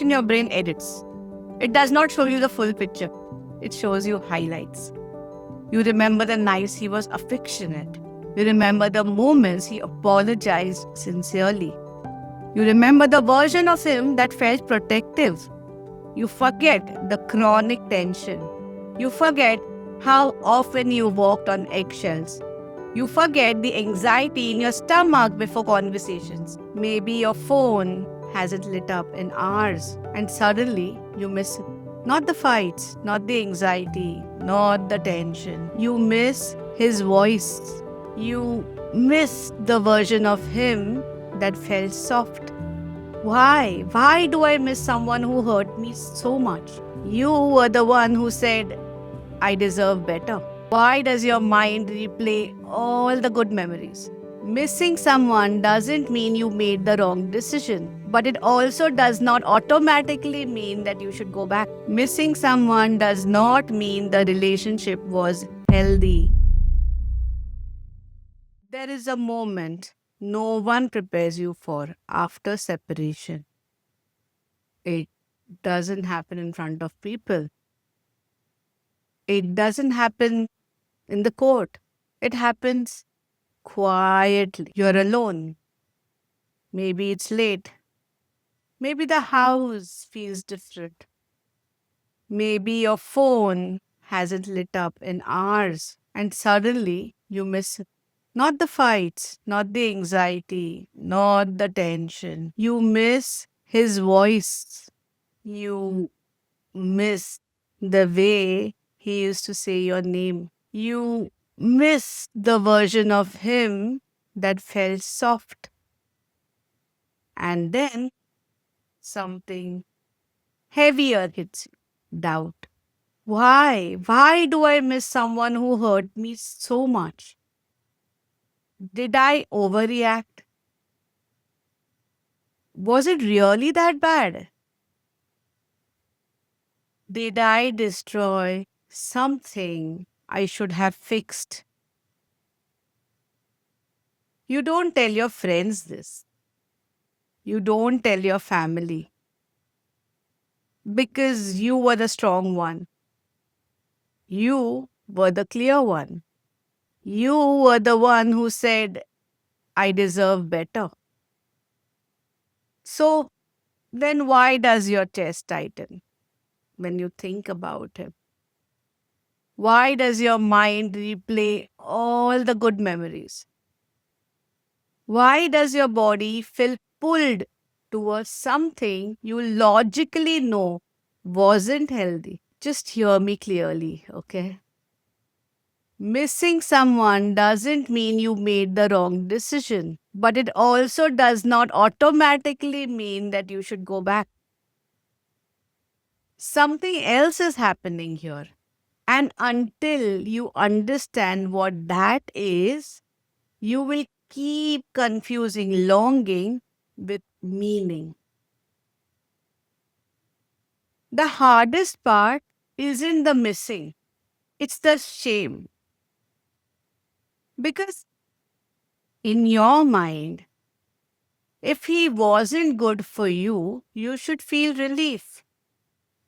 your brain edits. It does not show you the full picture. It shows you highlights. You remember the nights he was affectionate. You remember the moments he apologized sincerely. You remember the version of him that felt protective. You forget the chronic tension. You forget how often you walked on eggshells. You forget the anxiety in your stomach before conversations. Maybe your phone hasn't lit up in hours and suddenly you miss it. Not the fights, not the anxiety, not the tension. You miss his voice. You miss the version of him that felt soft. Why? Why do I miss someone who hurt me so much? You were the one who said, I deserve better. Why does your mind replay all the good memories? Missing someone doesn't mean you made the wrong decision, but it also does not automatically mean that you should go back. Missing someone does not mean the relationship was healthy. There is a moment no one prepares you for after separation. It doesn't happen in front of people. It doesn't happen in the court. It happens quietly. You're alone. Maybe it's late. Maybe the house feels different. Maybe your phone hasn't lit up in hours and suddenly you miss it. Not the fights, not the anxiety, not the tension. You miss his voice. You miss the way he used to say your name. You miss the version of him that felt soft. And then something heavier hits you. Doubt. Why? Why do I miss someone who hurt me so much? Did I overreact? Was it really that bad? Did I destroy something I should have fixed? You don't tell your friends this. You don't tell your family because you were the strong one. You were the clear one. You were the one who said, I deserve better. So then why does your chest tighten when you think about him? Why does your mind replay all the good memories? Why does your body feel pulled towards something you logically know wasn't healthy? Just hear me clearly, okay? Missing someone doesn't mean you made the wrong decision, but it also does not automatically mean that you should go back. Something else is happening here. And until you understand what that is, you will keep confusing longing with meaning. The hardest part isn't the missing, it's the shame. Because in your mind, if he wasn't good for you, you should feel relief,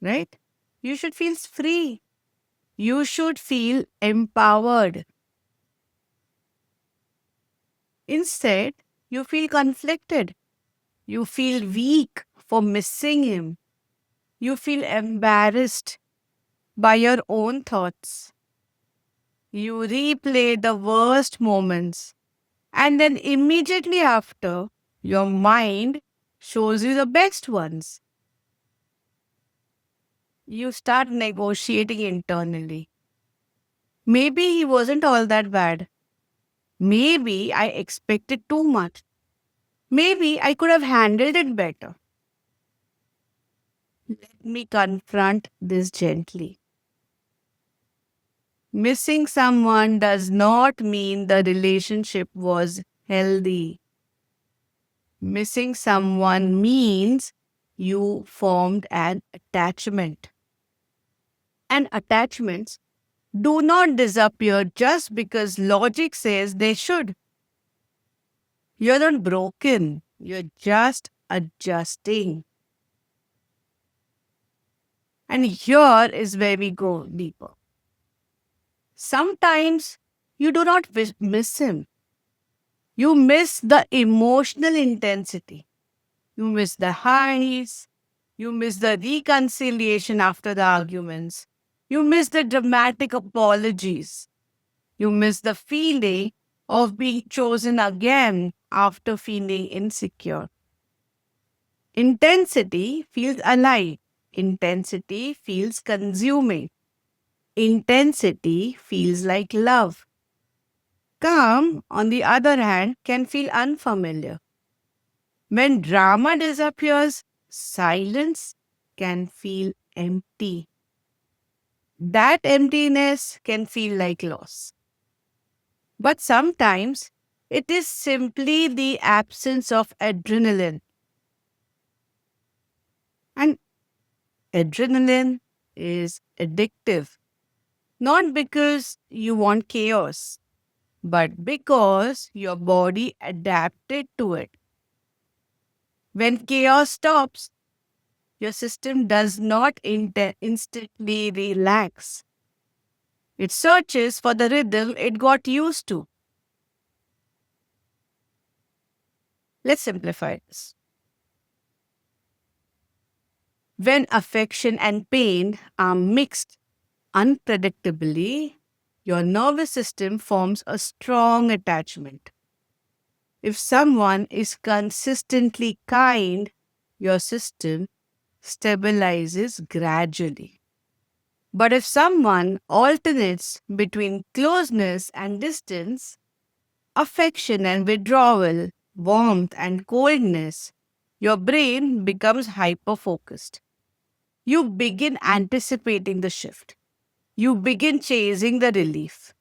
right? You should feel free. You should feel empowered. Instead, you feel conflicted. You feel weak for missing him. You feel embarrassed by your own thoughts. You replay the worst moments, and then immediately after, your mind shows you the best ones. You start negotiating internally. Maybe he wasn't all that bad. Maybe I expected too much. Maybe I could have handled it better. Let me confront this gently. Missing someone does not mean the relationship was healthy. Missing someone means you formed an attachment. And attachments do not disappear just because logic says they should. You're not broken, you're just adjusting. And here is where we go deeper. Sometimes you do not miss him. You miss the emotional intensity. You miss the highs. You miss the reconciliation after the arguments. You miss the dramatic apologies. You miss the feeling of being chosen again after feeling insecure. Intensity feels alive. Intensity feels consuming. Intensity feels like love. Calm, on the other hand, can feel unfamiliar. When drama disappears, silence can feel empty. That emptiness can feel like loss. But sometimes it is simply the absence of adrenaline. And adrenaline is addictive, not because you want chaos, but because your body adapted to it. When chaos stops, your system does not instantly relax. It searches for the rhythm it got used to. Let's simplify this. When affection and pain are mixed unpredictably, your nervous system forms a strong attachment. If someone is consistently kind, your system stabilizes gradually. But if someone alternates between closeness and distance, affection and withdrawal, warmth and coldness, your brain becomes hyper focused. You begin anticipating the shift. You begin chasing the relief.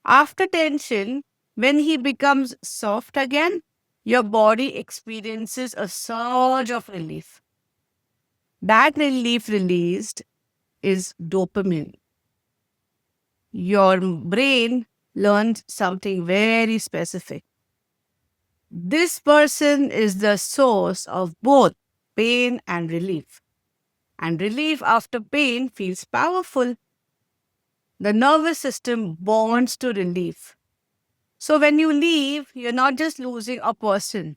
After tension, when he becomes soft again, your body experiences a surge of relief. That relief released is dopamine. Your brain learns something very specific. This person is the source of both pain and relief. And relief after pain feels powerful. The nervous system bonds to relief. So when you leave, you're not just losing a person,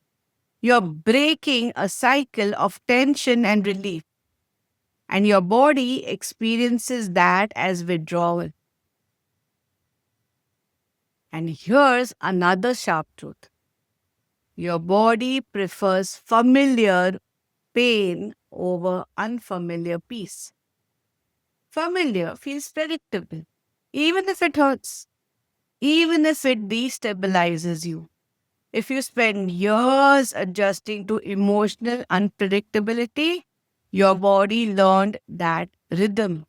you're breaking a cycle of tension and relief. And your body experiences that as withdrawal. And here's another sharp truth. Your body prefers familiar pain over unfamiliar peace. Familiar feels predictable, even if it hurts, even if it destabilizes you. If you spend years adjusting to emotional unpredictability, your body learned that rhythm.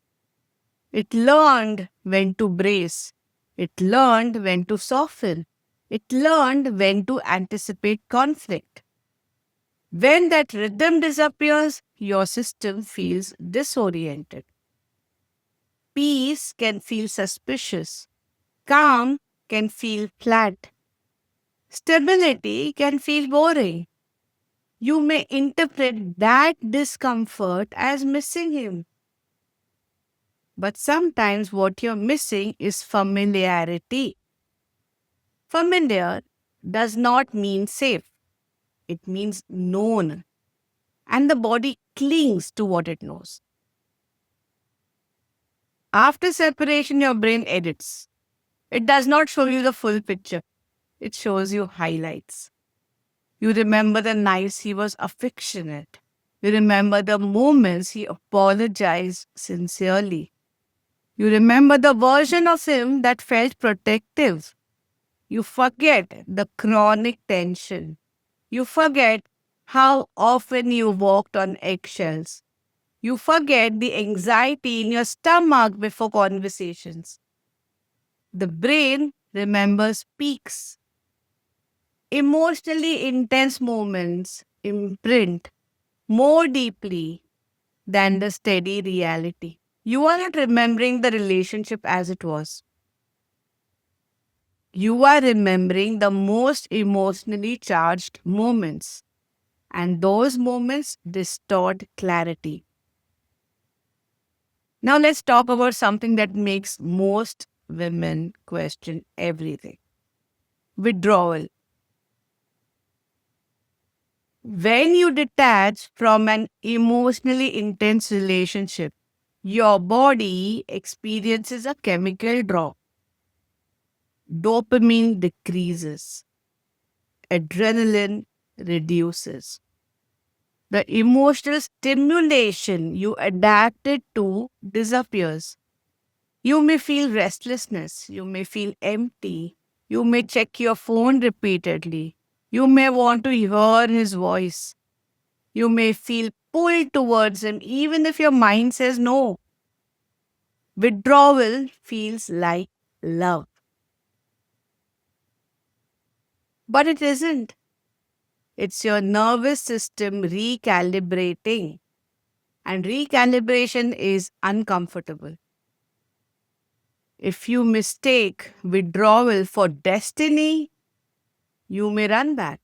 It learned when to brace. It learned when to soften. It learned when to anticipate conflict. When that rhythm disappears, your system feels disoriented. Peace can feel suspicious. Calm can feel flat. Stability can feel boring. You may interpret that discomfort as missing him. But sometimes what you're missing is familiarity. Familiar does not mean safe, it means known. And the body clings to what it knows. After separation, your brain edits. It does not show you the full picture, it shows you highlights. You remember the nights he was affectionate. You remember the moments he apologized sincerely. You remember the version of him that felt protective. You forget the chronic tension. You forget how often you walked on eggshells. You forget the anxiety in your stomach before conversations. The brain remembers peaks. Emotionally intense moments imprint more deeply than the steady reality. You are not remembering the relationship as it was. You are remembering the most emotionally charged moments, and those moments distort clarity. Now let's talk about something that makes most women question everything: withdrawal. When you detach from an emotionally intense relationship, your body experiences a chemical drop. Dopamine decreases, adrenaline reduces. The emotional stimulation you adapted to disappears. You may feel restlessness, you may feel empty, you may check your phone repeatedly, you may want to hear his voice, you may feel pulled towards him even if your mind says no. Withdrawal feels like love, but it isn't. It's your nervous system recalibrating, and recalibration is uncomfortable. If you mistake withdrawal for destiny, you may run back.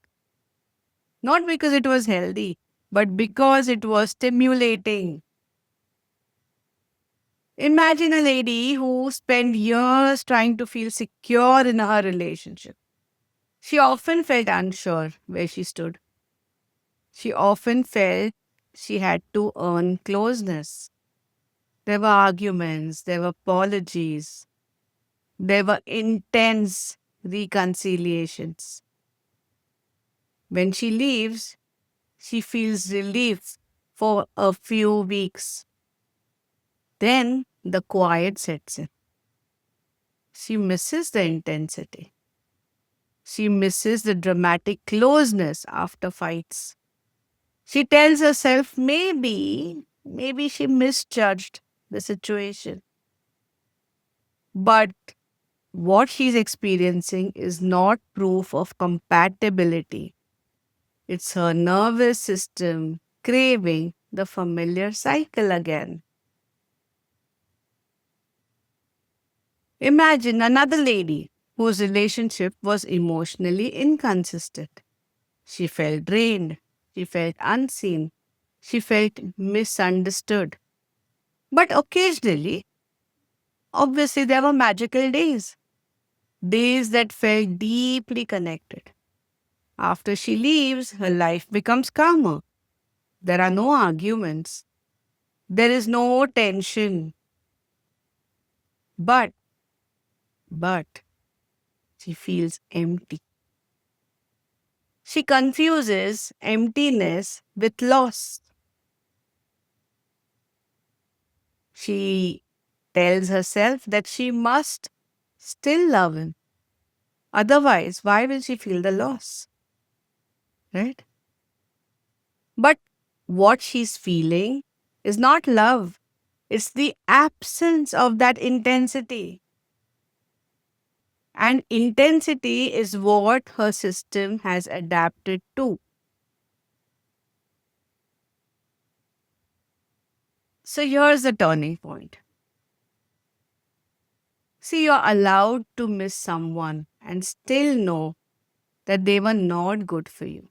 Not because it was healthy, but because it was stimulating. Imagine a lady who spent years trying to feel secure in her relationship. She often felt unsure where she stood. She often felt she had to earn closeness. There were arguments, there were apologies, there were intense reconciliations. When she leaves, she feels relief for a few weeks. Then the quiet sets in. She misses the intensity. She misses the dramatic closeness after fights. She tells herself maybe she misjudged the situation. But what she's experiencing is not proof of compatibility. It's her nervous system craving the familiar cycle again. Imagine another lady whose relationship was emotionally inconsistent. She felt drained. She felt unseen. She felt misunderstood. But occasionally, obviously, there were magical days, days that felt deeply connected. After she leaves, her life becomes calmer. There are no arguments. There is no tension. But, but, she feels empty. She confuses emptiness with loss. She tells herself that she must still love him. Otherwise, why will she feel the loss? Right? But what she's feeling is not love, it's the absence of that intensity. And intensity is what her system has adapted to. So here's the turning point. See, you're allowed to miss someone and still know that they were not good for you.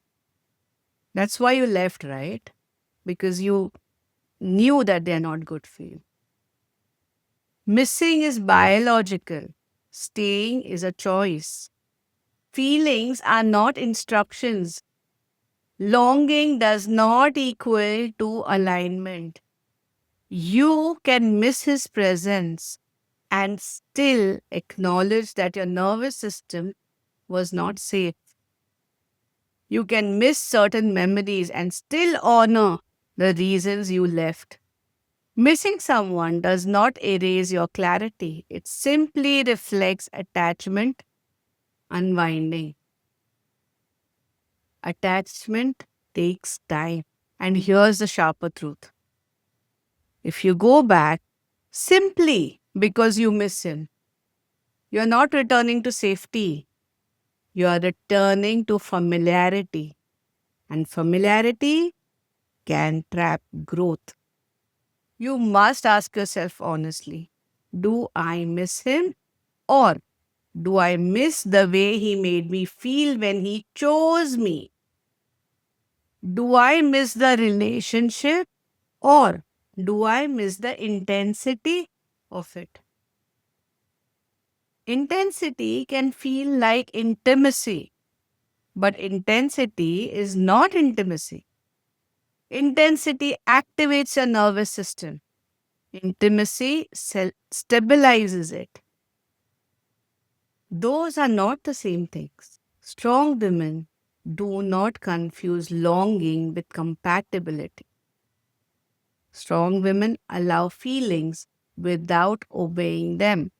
That's why you left, right? Because you knew that they're not good for you. Missing is biological, staying is a choice. Feelings are not instructions. Longing does not equal to alignment. You can miss his presence and still acknowledge that your nervous system was not safe. You can miss certain memories and still honor the reasons you left. Missing someone does not erase your clarity, it simply reflects attachment unwinding. Attachment takes time. And here's the sharper truth: if you go back simply because you miss him, you're not returning to safety, you are returning to familiarity. And familiarity can trap growth. You must ask yourself honestly: do I miss him, or do I miss the way he made me feel when he chose me? Do I miss the relationship, or Do I miss the intensity of it? Intensity can feel like intimacy, but intensity is not intimacy. Intensity activates your nervous system. Intimacy stabilizes it. Those are not the same things. Strong women do not confuse longing with compatibility. Strong women allow feelings without obeying them.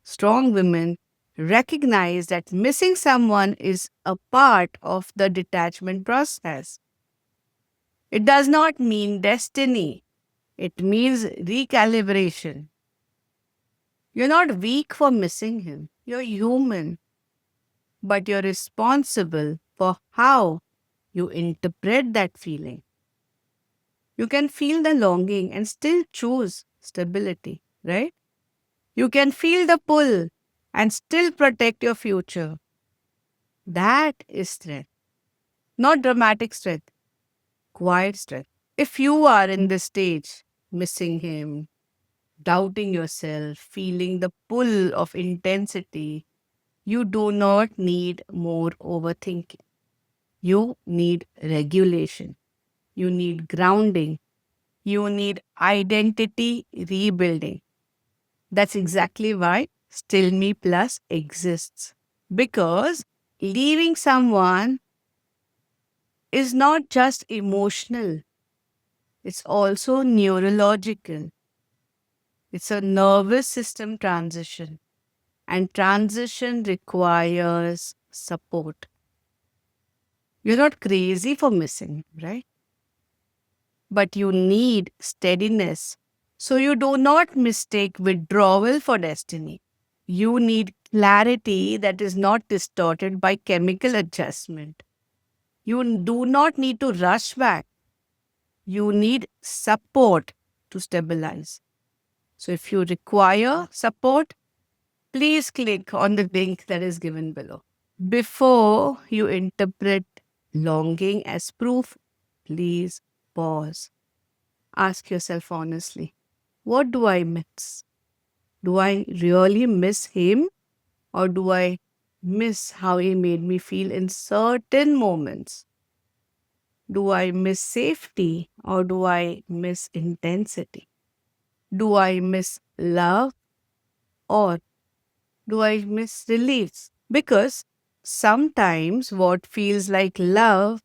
Strong women recognize that missing someone is a part of the detachment process. It does not mean destiny, it means recalibration. You're not weak for missing him, you're human, but you're responsible for how you interpret that feeling. You can feel the longing and still choose stability, right? You can feel the pull and still protect your future. That is strength, not dramatic strength, quiet strength. If you are in this stage, missing him, doubting yourself, feeling the pull of intensity, you do not need more overthinking. You need regulation. You need grounding. You need identity rebuilding. That's exactly why Still Me Plus exists. Because leaving someone is not just emotional, it's also neurological. It's a nervous system transition, and transition requires support. You're not crazy for missing, right? But you need steadiness. So you do not mistake withdrawal for destiny. You need clarity that is not distorted by chemical adjustment. You do not need to rush back. You need support to stabilize. So if you require support, please click on the link that is given below. Before you interpret longing as proof, please pause. Ask yourself honestly, what do I miss? Do I really miss him, or do I miss how he made me feel in certain moments? Do I miss safety, or do I miss intensity? Do I miss love, or do I miss relief? Because sometimes what feels like love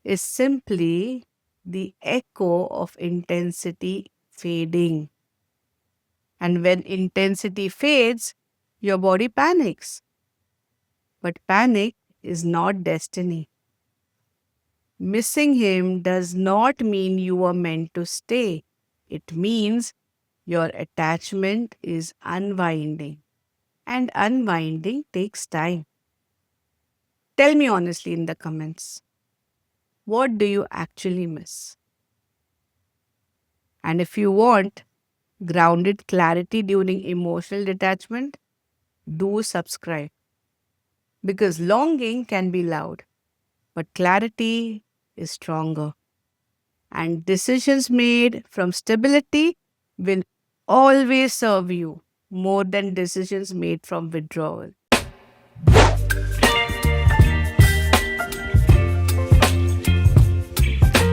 is simply the echo of intensity fading. And when intensity fades, your body panics. But panic is not destiny. Missing him does not mean you are meant to stay. It means your attachment is unwinding. And unwinding takes time. Tell me honestly in the comments, what do you actually miss? And if you want grounded clarity during emotional detachment, do subscribe. Because longing can be loud, but clarity is stronger. And decisions made from stability will always serve you more than decisions made from withdrawal.